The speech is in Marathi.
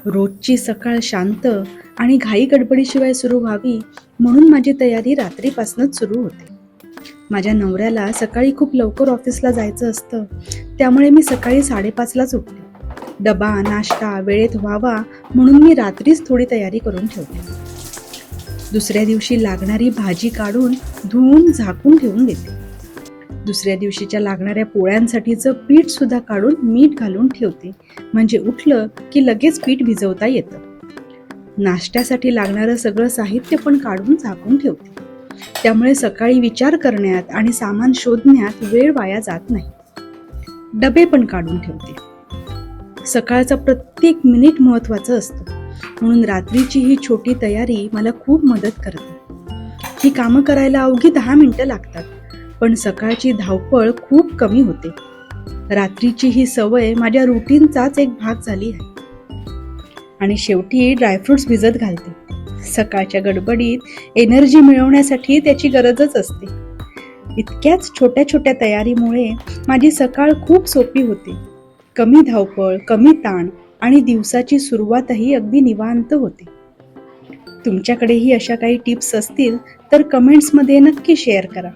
रोजची सकाळ शांत आणि घाई गडबडीशिवाय सुरू व्हावी म्हणून माझी तयारी रात्रीपासूनच सुरू होते. माझ्या नवऱ्याला सकाळी खूप लवकर ऑफिसला जायचं असतं, त्यामुळे मी सकाळी 5:30लाच उठते. डबा नाश्ता वेळेत व्हावा म्हणून मी रात्रीच थोडी तयारी करून ठेवते. दुसऱ्या दिवशी लागणारी भाजी काढून धुवून झाकून ठेवून देते. दुसऱ्या दिवशीच्या लागणाऱ्या पोळ्यांसाठीचं पीठ सुद्धा काढून मीठ घालून ठेवते, म्हणजे उठलं की लगेच पीठ भिजवता येतं. नाश्त्यासाठी लागणारं सगळं साहित्य पण काढून झाकून ठेवते, त्यामुळे सकाळी विचार करण्यात आणि सामान शोधण्यात वेळ वाया जात नाही. डबे पण काढून ठेवते. सकाळचा प्रत्येक मिनिट महत्त्वाचं असतं, म्हणून रात्रीची ही छोटी तयारी मला खूप मदत करते. ही कामं करायला अवघी 10 मिनिटं लागतात, पण सकाळची धावपळ खूप कमी होते. रात्रीची ही सवय माझ्या रुटीनचाच एक भाग झाली आहे. आणि शेवटी ड्रायफ्रुट्स भिजत घालते. सकाळच्या गडबडीत एनर्जी मिळवण्यासाठी त्याची गरजच असते. इतक्याच छोट्या छोट्या तयारीमुळे माझी सकाळ खूप सोपी होते. कमी धावपळ, कमी ताण आणि दिवसाची सुरुवातही अगदी निवांत होते. तुमच्याकडेही अशा काही टिप्स असतील तर कमेंट्समध्ये नक्की शेअर करा.